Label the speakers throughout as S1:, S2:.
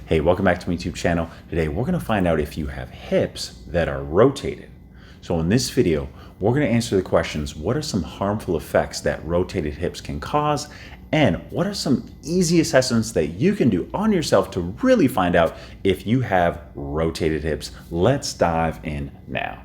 S1: Hey, welcome back to my YouTube channel. Today we're going to find out if you have hips that are rotated. So in this video, we're going to answer the questions, what are some harmful effects that rotated hips can cause? And what are some easy assessments that you can do on yourself to really find out if you have rotated hips? Let's dive in now.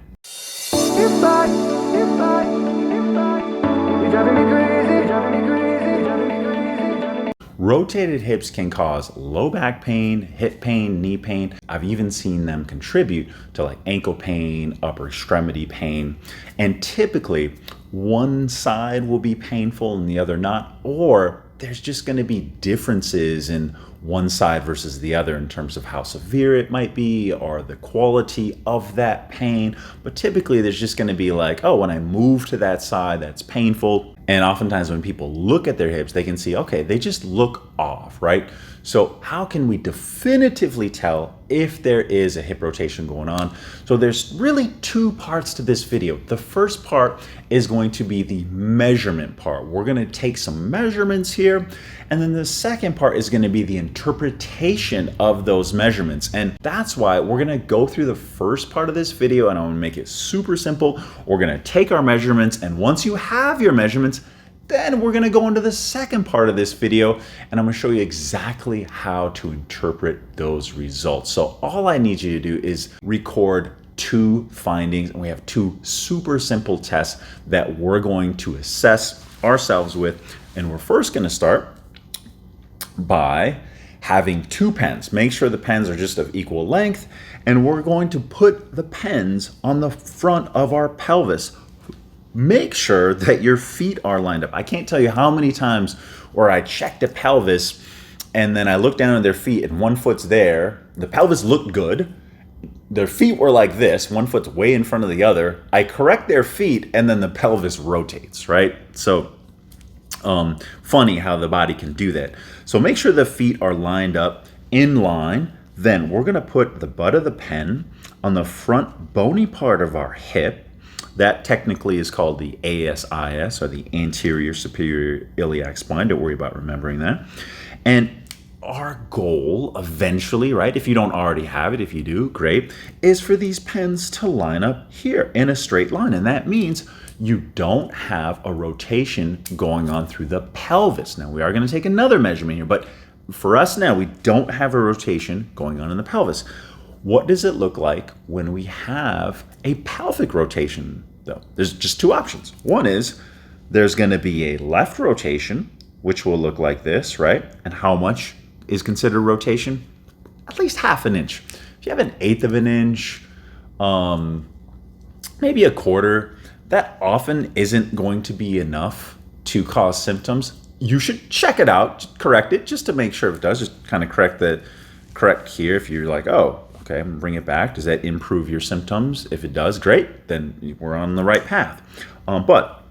S1: Rotated hips can cause low back pain, hip pain, knee pain. I've even seen them contribute to like ankle pain, upper extremity pain. And typically one side will be painful and the other not, or there's just going to be differences in one side versus the other in terms of how severe it might be or the quality of that pain. But typically there's just going to be like, oh, when I move to that side, that's painful. And oftentimes when people look at their hips, they can see, okay, they just look off, right? So how can we definitively tell if there is a hip rotation going on? So there's really two parts to this video. The first part is going to be the measurement part. We're going to take some measurements here. And then the second part is going to be the interpretation of those measurements. And that's why we're going to go through the first part of this video and I'm going to make it super simple. We're going to take our measurements, and once you have your measurements, then we're going to go into the second part of this video and I'm going to show you exactly how to interpret those results. So all I need you to do is record two findings, and we have two super simple tests that we're going to assess ourselves with. And we're first going to start by having two pens. Make sure the pens are just of equal length, and we're going to put the pens on the front of our pelvis. Make sure that your feet are lined up. I can't tell you how many times where I check the pelvis and then I look down at their feet and one foot's there. The pelvis looked good. Their feet were like this. One foot's way in front of the other. I correct their feet and then the pelvis rotates, right? So funny how the body can do that. So make sure the feet are lined up in line. Then we're going to put the butt of the pen on the front bony part of our hip. That technically is called the ASIS, or the anterior superior iliac spine. Don't worry about remembering that. And our goal eventually, right, if you don't already have it, if you do, great, is for these pens to line up here in a straight line. And that means you don't have a rotation going on through the pelvis. Now, we are going to take another measurement here, but for us now, we don't have a rotation going on in the pelvis. What does it look like when we have a pelvic rotation, though? There's just two options. One is there's going to be a left rotation, which will look like this, right? And how much is considered rotation? At least half an inch. If you have an eighth of an inch, maybe a quarter, that often isn't going to be enough to cause symptoms. You should check it out, correct it, just to make sure if it does. Just kind of correct here if you're like, oh, okay, I'm gonna bring it back. Does that improve your symptoms? If it does, great, then we're on the right path. But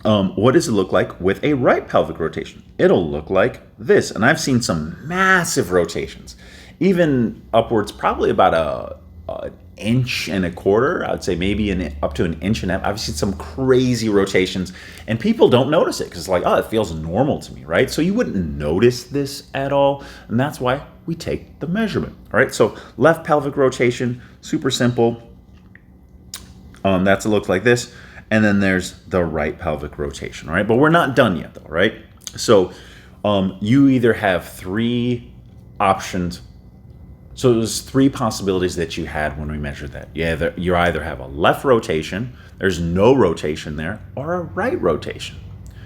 S1: what does it look like with a right pelvic rotation? It'll look like this. And I've seen some massive rotations, even upwards probably about an inch and a quarter. I would say maybe up to an inch and a half. I've seen some crazy rotations and people don't notice it because it's like, oh, it feels normal to me, right? So you wouldn't notice this at all. And that's why we take the measurement, all right? So left pelvic rotation, super simple. That's it looks like this. And then there's the right pelvic rotation, all right? But we're not done yet though, right? So you either have three options. So there's three possibilities that you had when we measured that. You either have a left rotation, there's no rotation there, or a right rotation,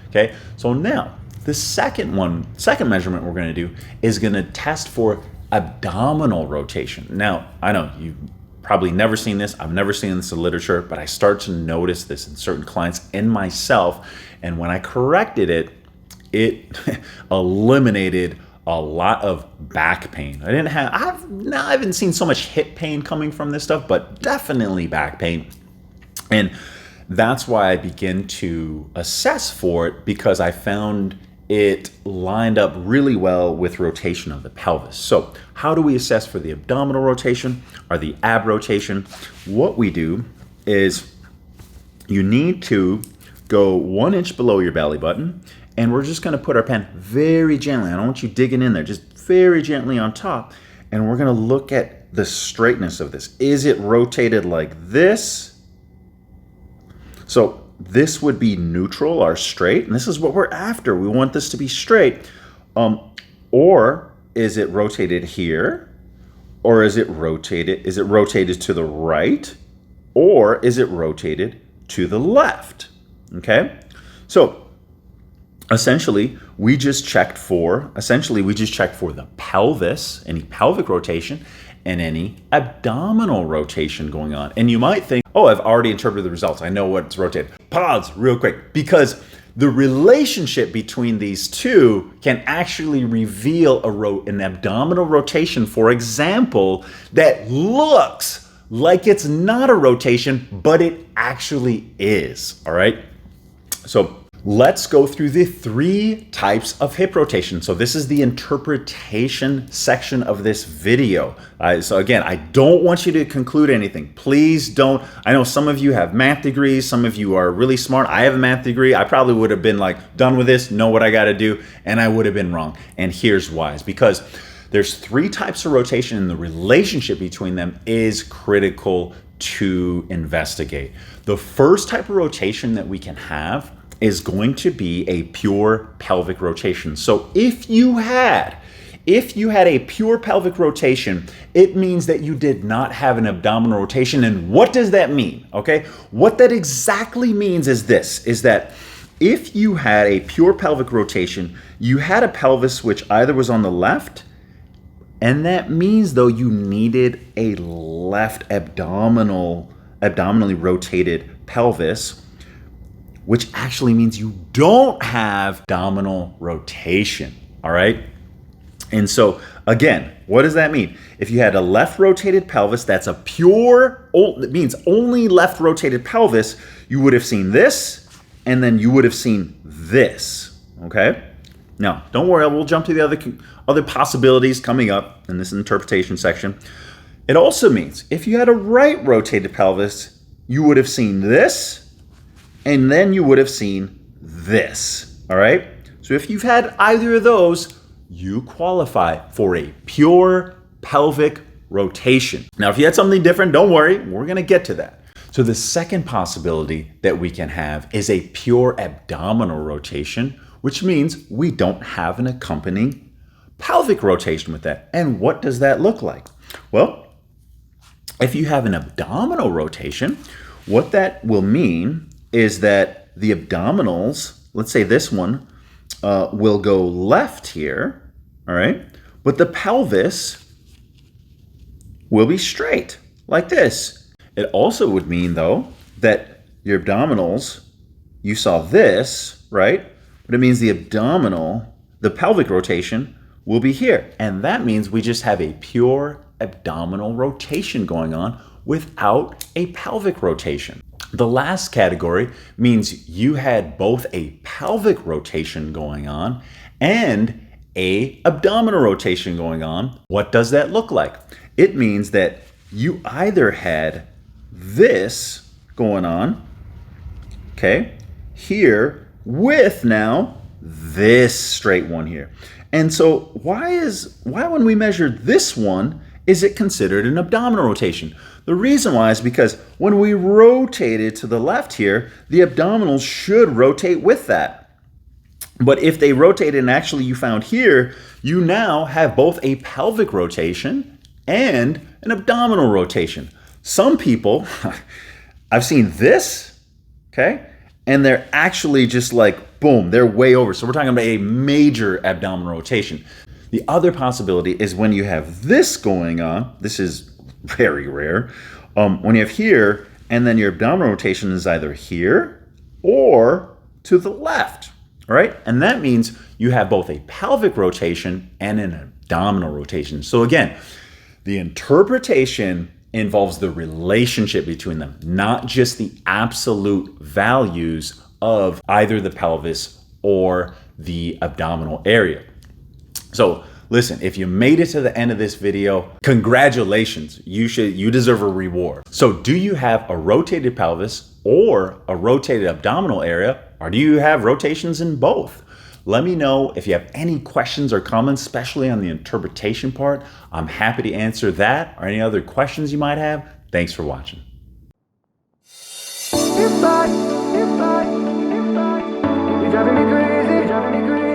S1: okay? So now, the second measurement we're gonna do is gonna test for abdominal rotation. Now, I know you've probably never seen this. I've never seen this in literature, but I start to notice this in certain clients and myself. And when I corrected it, it eliminated a lot of back pain. I haven't seen so much hip pain coming from this stuff, but definitely back pain. And that's why I begin to assess for it, because I found it lined up really well with rotation of the pelvis. So how do we assess for the abdominal rotation or the ab rotation? What we do is you need to go 1 inch below your belly button, and we're just gonna put our pen very gently. I don't want you digging in there, just very gently on top, and we're going to look at the straightness of this. Is it rotated like this? So this would be neutral or straight, and this is what we're after. We want this to be straight. Or is it rotated here? Or is it rotated to the right? Or is it rotated to the left? Okay? So essentially, we just checked for the pelvis, any pelvic rotation, and any abdominal rotation going on. And you might think, oh, I've already interpreted the results. I know what's rotated. Pause real quick, because the relationship between these two can actually reveal an abdominal rotation, for example, that looks like it's not a rotation, but it actually is, all right? So let's go through the 3 types of hip rotation. So this is the interpretation section of this video. So again, I don't want you to conclude anything. Please don't. I know some of you have math degrees. Some of you are really smart. I have a math degree. I probably would have been like, done with this, know what I got to do, and I would have been wrong. And here's why. It's because there's 3 types of rotation, and the relationship between them is critical to investigate. The first type of rotation that we can have is going to be a pure pelvic rotation. So if you had a pure pelvic rotation, it means that you did not have an abdominal rotation. And what does that mean? Okay, what that exactly means is this, is that if you had a pure pelvic rotation, you had a pelvis which either was on the left, and that means though you needed a left abdominally rotated pelvis, which actually means you don't have abdominal rotation, all right? And so again, what does that mean? If you had a left rotated pelvis, that's a pure, it means only left rotated pelvis, you would have seen this, and then you would have seen this, okay? Now, don't worry, we'll jump to the other possibilities coming up in this interpretation section. It also means if you had a right rotated pelvis, you would have seen this, and then you would have seen this, all right? So if you've had either of those, you qualify for a pure pelvic rotation. Now, if you had something different, don't worry, we're gonna get to that. So the second possibility that we can have is a pure abdominal rotation, which means we don't have an accompanying pelvic rotation with that. And what does that look like? Well, if you have an abdominal rotation, what that will mean is that the abdominals, let's say this one, will go left here, all right? But the pelvis will be straight, like this. It also would mean, though, that your abdominals, you saw this, right? But it means the pelvic rotation will be here. And that means we just have a pure abdominal rotation going on without a pelvic rotation. The last category means you had both a pelvic rotation going on and a abdominal rotation going on. What does that look like? It means that you either had this going on, okay, here with now this straight one here. And so why when we measure this one, is it considered an abdominal rotation? The reason why is because when we rotate it to the left here, the abdominals should rotate with that. But if they rotate and actually you found here, you now have both a pelvic rotation and an abdominal rotation. Some people, I've seen this, okay, and they're actually just like, boom, they're way over. So we're talking about a major abdominal rotation. The other possibility is when you have this going on, this is very rare, when you have here, and then your abdominal rotation is either here or to the left, all right? And that means you have both a pelvic rotation and an abdominal rotation. So again, the interpretation involves the relationship between them, not just the absolute values of either the pelvis or the abdominal area. So listen, if you made it to the end of this video, congratulations, you deserve a reward. So do you have a rotated pelvis or a rotated abdominal area, or do you have rotations in both? Let me know if you have any questions or comments, especially on the interpretation part. I'm happy to answer that or any other questions you might have. Thanks for watching.
S2: You're driving me crazy,